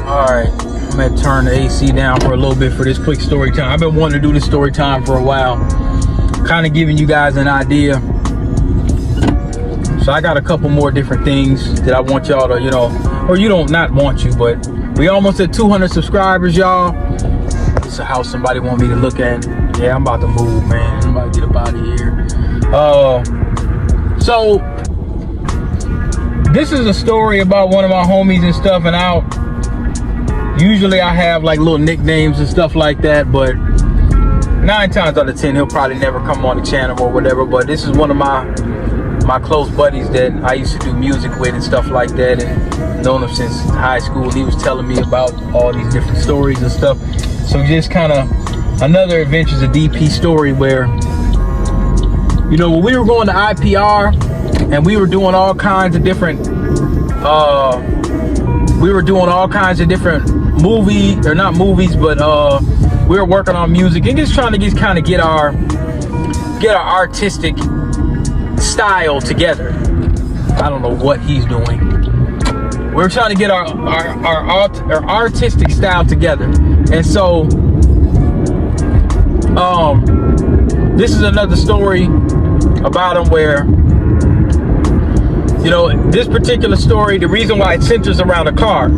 Alright, I'm gonna turn the AC down for a little bit for this quick story time. I've been wanting to do this story time for a while, kind of giving you guys an idea. So I got a couple more different things that I want y'all to, or you don't, not want you, but we almost at 200 subscribers, y'all. This is a house somebody want me to look at. Yeah, I'm about to move, man. I'm about to get up out of here. So this is a story about one of my homies and stuff, and usually I have like little nicknames and stuff like that, but 9 times out of 10 he'll probably never come on the channel or whatever. But this is one of my close buddies that I used to do music with and stuff like that, and known him since high school. He was telling me about all these different stories and stuff. So just kind of another Adventures of DP story where, when we were going to IPR and we were doing all kinds of different movies, or not movies, but we were working on music and just trying to get our artistic style together. I don't know what he's doing. We're trying to get our artistic style together. And so this is another story about him where, this particular story, the reason why it centers around a car.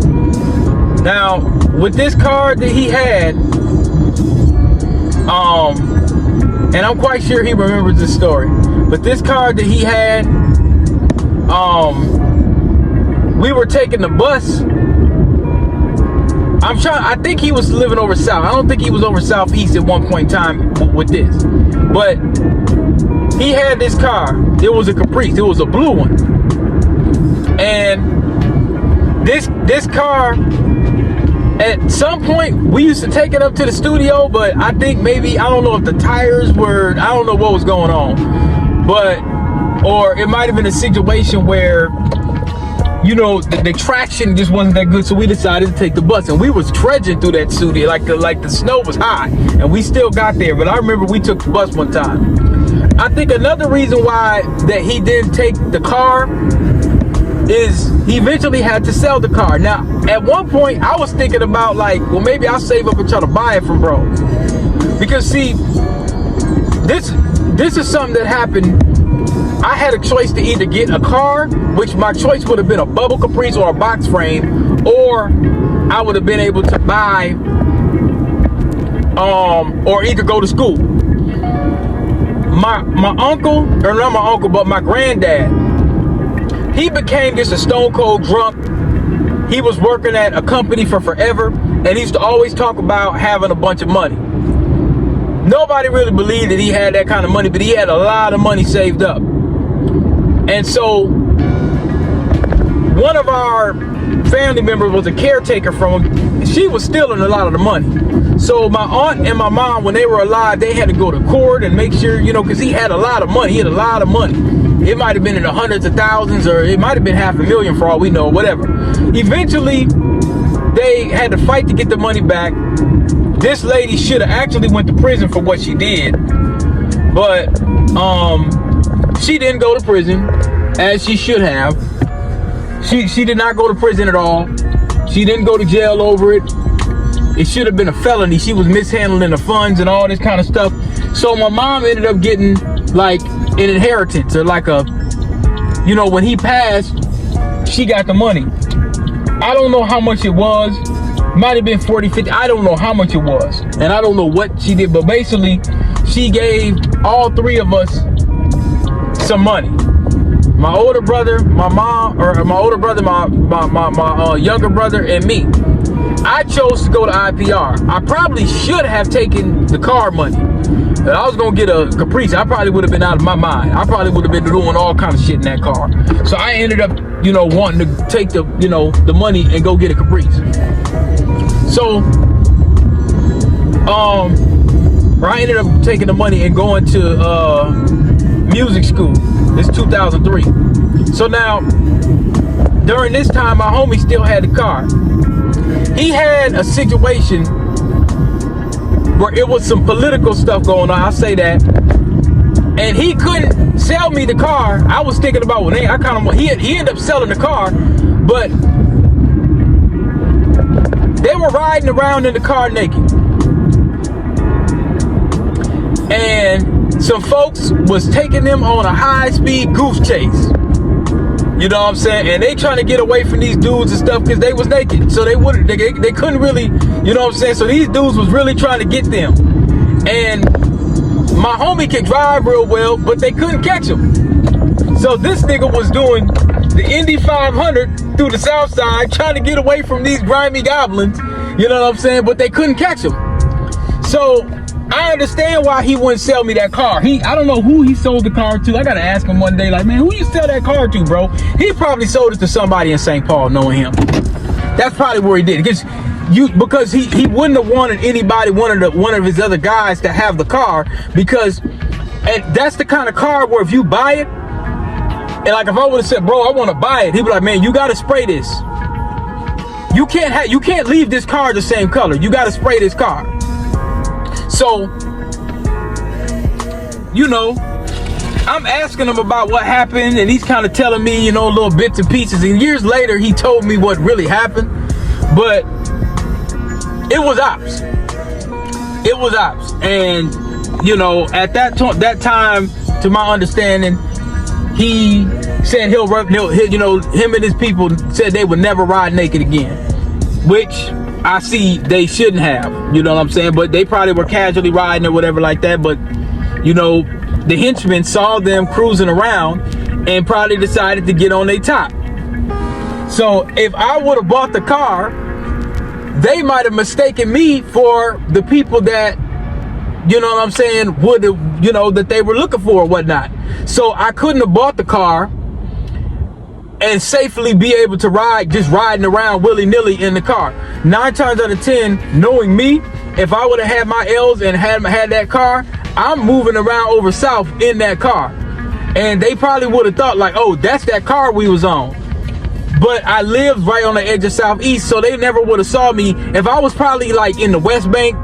Now, with this car that he had, and I'm quite sure he remembers this story, but this car that he had, we were taking the bus. I think he was living over south. I don't think he was over southeast at one point in time with this. But he had this car. It was a Caprice. It was a blue one. And this car, at some point, we used to take it up to the studio, but I think maybe, I don't know if the tires were, I don't know what was going on. Or it might have been a situation where, the traction just wasn't that good, so we decided to take the bus, and we was trudging through that studio like the snow was high, and we still got there. But I remember we took the bus one time. I think another reason why that he didn't take the car is he eventually had to sell the car. Now, at one point, I was thinking about maybe I'll save up and try to buy it from bro, because see, this is something that happened. I had a choice to either get a car, which my choice would have been a bubble Caprice or a box frame, or I would have been able to buy, or either go to school. My uncle, or not my uncle, but my granddad, he became just a stone cold drunk. He was working at a company for forever, and he used to always talk about having a bunch of money. Nobody really believed that he had that kind of money, but he had a lot of money saved up. And so one of our family members was a caretaker from him. She was stealing a lot of the money. So my aunt and my mom, when they were alive, they had to go to court and make sure, because he had a lot of money. He had a lot of money. It might have been in the hundreds of thousands, or it might have been $500,000 for all we know, whatever. Eventually, they had to fight to get the money back. This lady should have actually went to prison for what she did. But she didn't go to prison, as she should have. She did not go to prison at all. She didn't go to jail over it. It should have been a felony. She was mishandling the funds and all this kind of stuff. So my mom ended up getting like an inheritance, or like a, when he passed, she got the money. I don't know how much it was. Might have been 40, 50. I don't know how much it was. And I don't know what she did, but basically she gave all three of us some money. My older brother, my mom, or my older brother, my younger brother, and me. I chose to go to IPR. I probably should have taken the car money. If I was gonna get a Caprice, I probably would have been out of my mind. I probably would have been doing all kind of shit in that car. So I ended up, wanting to take the, the money and go get a Caprice. So I ended up taking the money and going to music school. It's 2003. So now, during this time, my homie still had the car. He had a situation where it was some political stuff going on, I'll say that. And he couldn't sell me the car. I was thinking about, well, he ended up selling the car, but they were riding around in the car naked. And some folks was taking them on a high-speed goose chase. You know what I'm saying? And they trying to get away from these dudes and stuff because they was naked. So they couldn't really, you know what I'm saying? So these dudes was really trying to get them. And my homie could drive real well, but they couldn't catch him. So this nigga was doing the Indy 500 through the south side, trying to get away from these grimy goblins. You know what I'm saying? But they couldn't catch him. So I understand why he wouldn't sell me that car. I don't know who he sold the car to. I gotta ask him one day, like, man, who you sell that car to, bro? He probably sold it to somebody in St. Paul, knowing him. That's probably where he did it. Because he wouldn't have wanted anybody, one of his other guys, to have the car, because that's the kind of car where if you buy it, and like if I would have said, bro, I want to buy it, he'd be like, man, you gotta spray this. You can't leave this car the same color. You gotta spray this car. So, you know, I'm asking him about what happened, and he's kind of telling me, you know, little bits and pieces. And years later, he told me what really happened, but it was ops. It was ops. And, you know, at that time, to my understanding, he said he'll, you know, him and his people said they would never ride naked again, which I see they shouldn't have, you know what I'm saying? But they probably were casually riding or whatever like that. But, you know, the henchmen saw them cruising around and probably decided to get on their top. So if I would have bought the car, they might have mistaken me for the people that, you know what I'm saying, would have, you know, that they were looking for or whatnot. So I couldn't have bought the car and safely be able to ride, just riding around willy-nilly in the car. 9 times out of 10, knowing me, if I would have had my L's and had that car, I'm moving around over south in that car. And they probably would have thought like, oh, that's that car we was on. But I lived right on the edge of Southeast, so they never would have saw me. If I was probably like in the West Bank,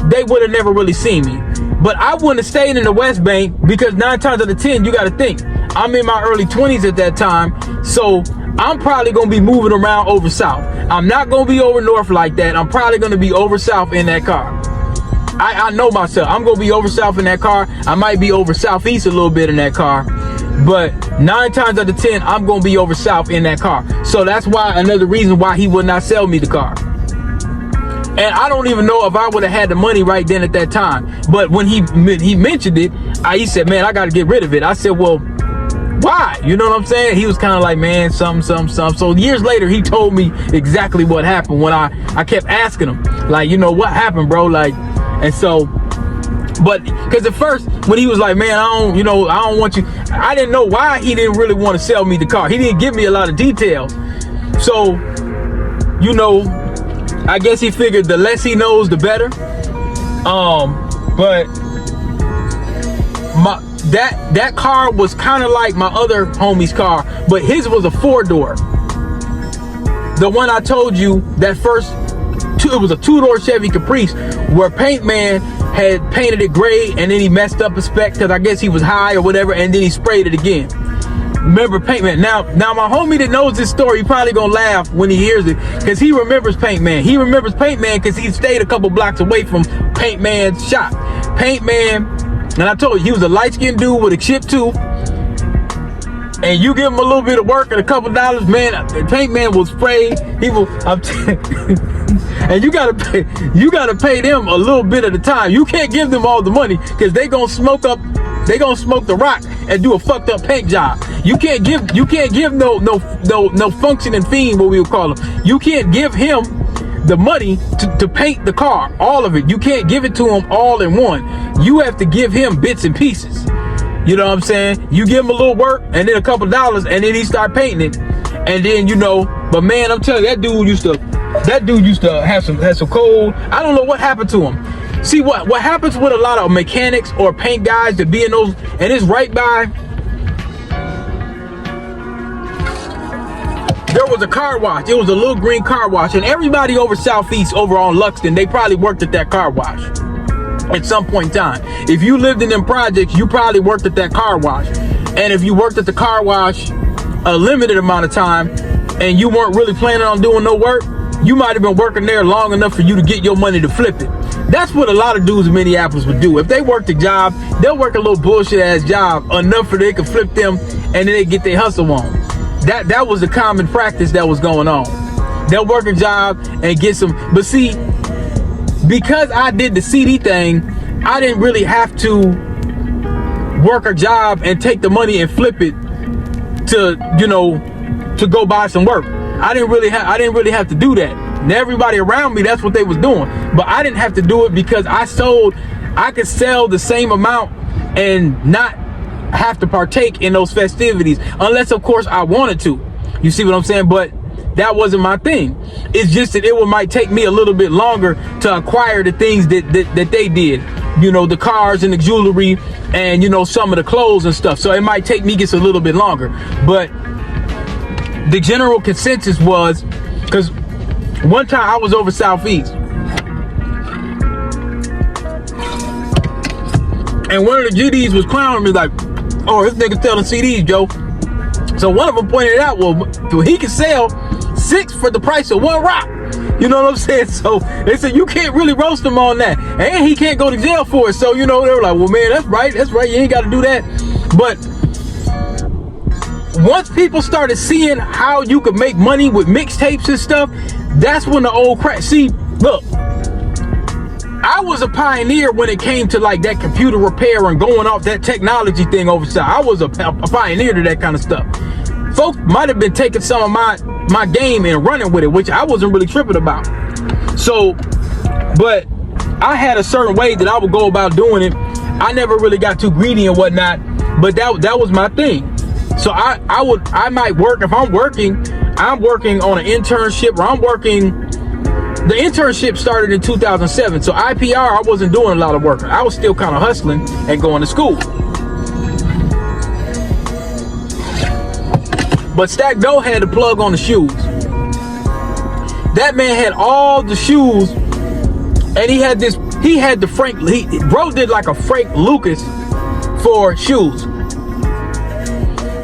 they would have never really seen me. But I wouldn't have stayed in the West Bank, because 9 times out of 10, you got to think, I'm in my early 20s at that time, so I'm probably going to be moving around over south. I'm not going to be over north like that. I'm probably going to be over south in that car. I know myself. I'm going to be over south in that car. I might be over southeast a little bit in that car. But 9 times out of 10, I'm going to be over south in that car. So that's why, another reason why he would not sell me the car. And I don't even know if I would have had the money right then at that time. But when he mentioned it, he said, man, I got to get rid of it. I said, well, why? You know what I'm saying? He was kind of like, man, something. So years later, he told me exactly what happened when I kept asking him, like, you know, what happened, bro? Like, and so, but because at first when he was like, man, I don't want you, I didn't know why he didn't really want to sell me the car. He didn't give me a lot of details. So, you know, I guess he figured the less he knows, the better. But that car was kind of like my other homie's car, but his was a 4-door. The one I told you, that first, it was a 2-door Chevy Caprice, where Paint Man had painted it gray, and then he messed up a spec because I guess he was high or whatever, and then he sprayed it again. Remember Paint Man? Now my homie that knows this story, he probably gonna laugh when he hears it, because he remembers Paint Man. He remembers Paint Man because he stayed a couple blocks away from Paint Man's shop. Paint Man, and I told you, he was a light-skinned dude with a chip tooth, and you give him a little bit of work and a couple dollars, man, Paint Man will spray. He will, and you gotta pay them a little bit at a time. You can't give them all the money, because they gonna smoke the rock and do a fucked up paint job. You can't give no functioning fiend, what we would call him. You can't give him the money to paint the car, all of it. You can't give it to him all in one. You have to give him bits and pieces. You know what I'm saying? You give him a little work and then a couple dollars, and then he start painting it. And then, you know, but man, I'm telling you, that dude used to have some cold. I don't know what happened to him. See what happens with a lot of mechanics or paint guys that be in those, and it's right by. There was a car wash. It was a little green car wash, and everybody over Southeast, over on Luxton, they probably worked at that car wash at some point in time. If you lived in them projects, you probably worked at that car wash. And if you worked at the car wash a limited amount of time and you weren't really planning on doing no work, you might have been working there long enough for you to get your money to flip it. That's what a lot of dudes in Minneapolis would do. If they worked a job, they'll work a little bullshit ass job enough for they could flip them, and then they get their hustle on. That was the common practice that was going on. They'll work a job and get some, but see, because I did the CD thing, I didn't really have to work a job and take the money and flip it to, you know, to go buy some work. I didn't really have to do that. And everybody around me, that's what they was doing. But I didn't have to do it because I could sell the same amount and not have to partake in those festivities, unless of course I wanted to. You see what I'm saying? But that wasn't my thing. It's just that it might take me a little bit longer to acquire the things that they did. You know, the cars and the jewelry and, you know, some of the clothes and stuff. So it might take me just a little bit longer. But the general consensus was, because one time I was over Southeast, and one of the GDs was clowning me like, "Oh, this nigga selling CDs, Joe." So one of them pointed out, well, he can sell 6 for the price of 1 rock. You know what I'm saying? So they said, you can't really roast him on that. And he can't go to jail for it. So, you know, they were like, well, man, that's right. You ain't got to do that. But once people started seeing how you could make money with mixtapes and stuff, that's when the old crack. See, look, I was a pioneer when it came to like that computer repair and going off that technology thing overside. I was a pioneer to that kind of stuff. Folks might have been taking some of my game and running with it, which I wasn't really tripping about. So, but I had a certain way that I would go about doing it. I never really got too greedy and whatnot, but that was my thing. So I might work, if I'm working on an internship, or I'm working. The internship started in 2007, so IPR, I wasn't doing a lot of work. I was still kind of hustling and going to school. But Stack Doe had the plug on the shoes. That man had all the shoes, and he had the bro did like a Frank Lucas for shoes.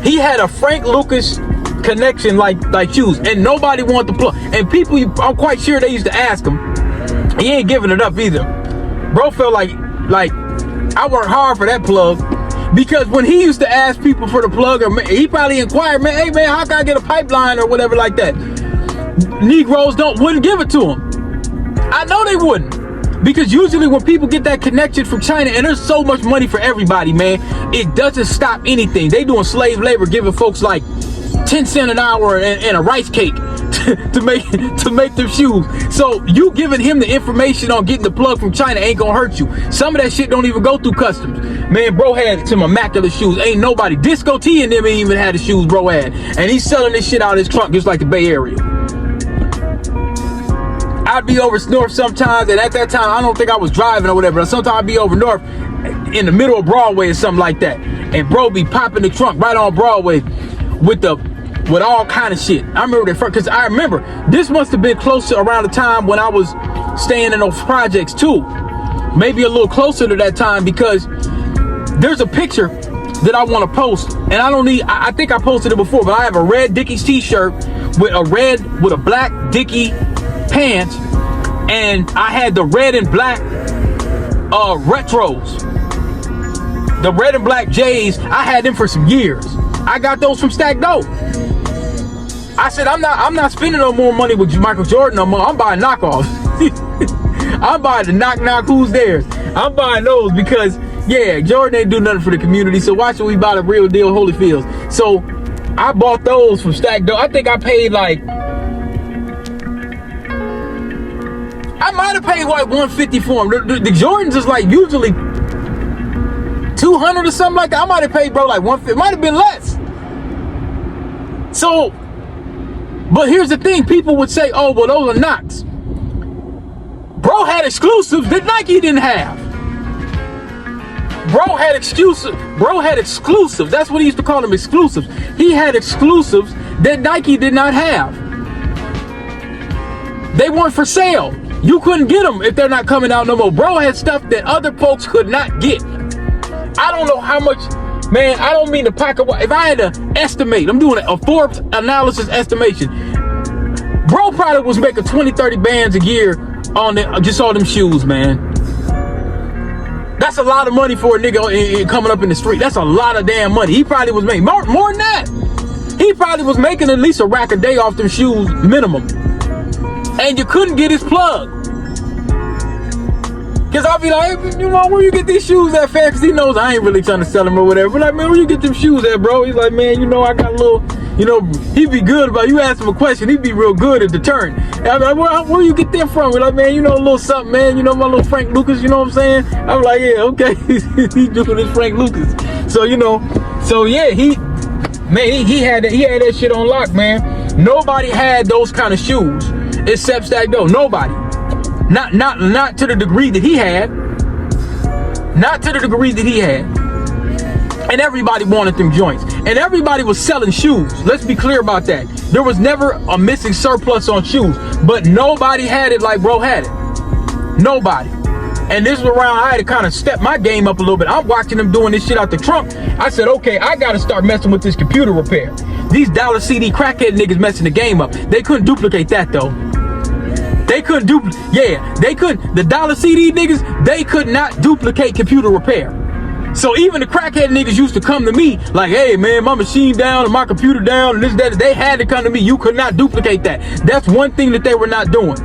He had a Frank Lucas connection like shoes, and nobody wanted to plug. And people, I'm quite sure they used to ask him. He ain't giving it up either. Bro felt like I worked hard for that plug, because when he used to ask people for the plug, or he probably inquired, man, hey man, how can I get a pipeline or whatever like that? Negroes wouldn't give it to him. I know they wouldn't, because usually when people get that connection from China, and there's so much money for everybody, man, it doesn't stop anything. They doing slave labor, giving folks like 10 cents an hour and a rice cake to make them shoes. So you giving him the information on getting the plug from China ain't gonna hurt you. Some of that shit don't even go through customs. Man, bro had some immaculate shoes. Ain't nobody. Disco T and them ain't even had the shoes bro had. And he's selling this shit out of his trunk just like the Bay Area. I'd be over north sometimes, and at that time I don't think I was driving or whatever, but sometimes I'd be over north in the middle of Broadway or something like that, and bro be popping the trunk right on Broadway with all kind of shit. I remember that first, because I remember this must have been close to around the time when I was staying in those projects too. Maybe a little closer to that time, because there's a picture that I want to post, and I think I posted it before, but I have a red Dickies t-shirt with a black Dickie pants, and I had the red and black retros. The red and black J's, I had them for some years. I got those from Stack Doe. I said, I'm not spending no more money with Michael Jordan no more. I'm buying knockoffs. I'm buying the knock who's theirs. I'm buying those because, yeah, Jordan ain't do nothing for the community. So why should we buy the real deal Holyfields? So I bought those from Stack Doe. I think I paid like, I might have paid like $150 for them. The Jordans is like usually $200 or something like that. I might have paid bro like $150. It might have been less. So, but here's the thing, people would say, oh, well, those are knocks. Bro had exclusives that Nike didn't have. Bro had exclusives. That's what he used to call them, exclusives. He had exclusives that Nike did not have. They weren't for sale. You couldn't get them if they're not coming out no more. Bro had stuff that other folks could not get. I don't know how much, man, I don't mean to pocket. If I had to estimate, I'm doing a Forbes analysis estimation. Bro probably was making 20, 30 bands a year on just all them shoes, man. That's a lot of money for a nigga coming up in the street. That's a lot of damn money. He probably was making more than that. He probably was making at least a rack a day off them shoes minimum. And you couldn't get his plug. Cause I'll be like, hey, you know, where you get these shoes at, fam? Cause he knows I ain't really trying to sell them or whatever. But like, man, where you get them shoes at, bro? He's like, man, you know, I got a little, you know, he'd be good about, you ask him a question, he'd be real good at the turn. And I'm like, where you get them from? We're like, man, you know, a little something, man. You know, my little Frank Lucas, you know what I'm saying? I'm like, yeah, okay. He's doing his Frank Lucas. So, you know, so yeah, he had that shit on lock, man. Nobody had those kind of shoes except Stack Doe. Nobody. Not to the degree that he had. Not to the degree that he had. And everybody wanted them joints. And everybody was selling shoes. Let's be clear about that. There was never a missing surplus on shoes. But nobody had it like bro had it. Nobody. And this was around, I had to kind of step my game up a little bit. I'm watching them doing this shit out the trunk. I said, okay, I got to start messing with this computer repair. These dollar CD crackhead niggas messing the game up. They couldn't duplicate that though. They couldn't they couldn't. The dollar CD niggas, they could not duplicate computer repair. So even the crackhead niggas used to come to me like, hey man, my machine down and my computer down and this, that. They had to come to me. You could not duplicate that. That's one thing that they were not doing.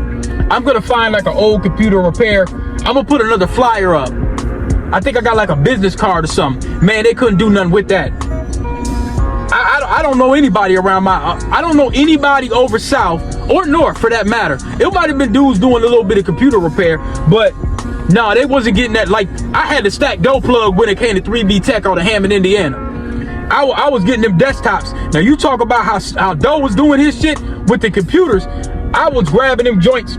I'm gonna find like an old computer repair. I'm gonna put another flyer up. I think I got like a business card or something. Man, they couldn't do nothing with that. I don't know anybody around I don't know anybody over south or north for that matter. It might have been dudes doing a little bit of computer repair, but no, they wasn't getting that. Like, I had the Stack Doe plug when it came to 3B Tech out of Hammond, Indiana. I was getting them desktops. Now you talk about how Doe was doing his shit with the computers. I was grabbing them joints.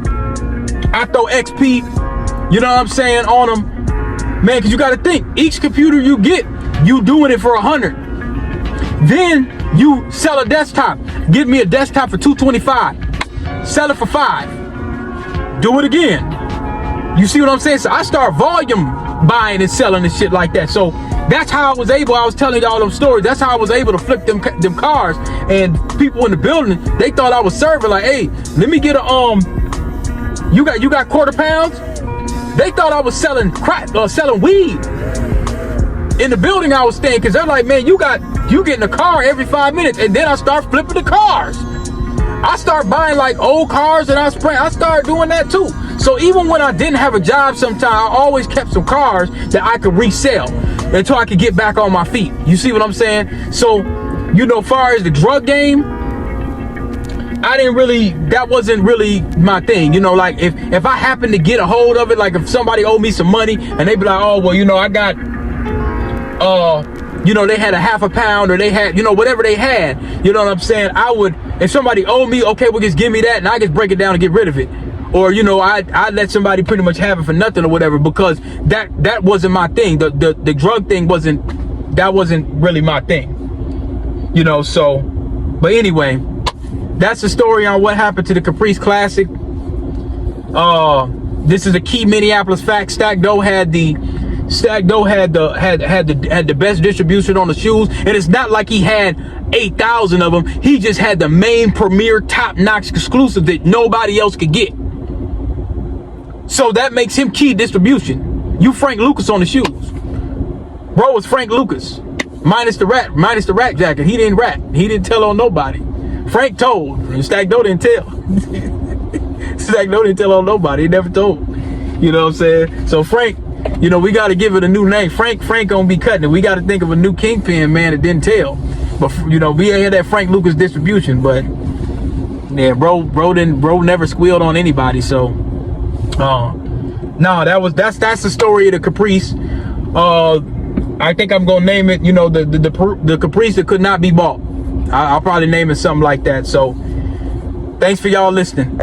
I throw XP, you know what I'm saying, on them. Man, cause you gotta think, each computer you get, you doing it for 100. Then you sell a desktop. Give me a desktop for $225. Sell it for $5. Do it again. You see what I'm saying? So I start volume buying and selling and shit like that. So that's how I was telling y'all them stories. That's how I was able to flip them cars. And people in the building, they thought I was serving like, hey, let me get a you got quarter pounds? They thought I was selling crack or selling weed in the building I was staying, because they're like, man, you getting a car every 5 minutes. And then I start flipping the cars. I start buying like old cars and I started doing that too. So even when I didn't have a job sometime, I always kept some cars that I could resell until I could get back on my feet. You see what I'm saying? So, you know, far as the drug game, that wasn't really my thing. You know, like if I happened to get a hold of it, like if somebody owed me some money and they be like, oh, well, you know, I got, you know, they had a half a pound or they had, you know, whatever they had, you know what I'm saying? I would, if somebody owed me, okay, well, just give me that and I just break it down and get rid of it. Or, you know, I'd let somebody pretty much have it for nothing or whatever, because that wasn't my thing. The drug thing wasn't really my thing. You know, so, but anyway, that's the story on what happened to the Caprice Classic. This is a key Minneapolis fact. Stack Doe had the best distribution on the shoes, and it's not like he had 8,000 of them. He just had the main premier top-notch exclusive that nobody else could get. So that makes him key distribution. You Frank Lucas on the shoes. Bro was Frank Lucas, minus the rat jacket. He didn't rat. He didn't tell on nobody. Frank told, and Stack Doe didn't tell. Stack Doe didn't tell on nobody. He never told. You know what I'm saying? So Frank, you know, we got to give it a new name. Frank gonna be cutting it. We got to think of a new kingpin, man, that didn't tell. But, you know, we ain't had that Frank Lucas distribution. But, yeah, bro never squealed on anybody. So, no, that's the story of the Caprice. I think I'm going to name it, you know, the Caprice that could not be bought. I'll probably name it something like that. So, thanks for y'all listening.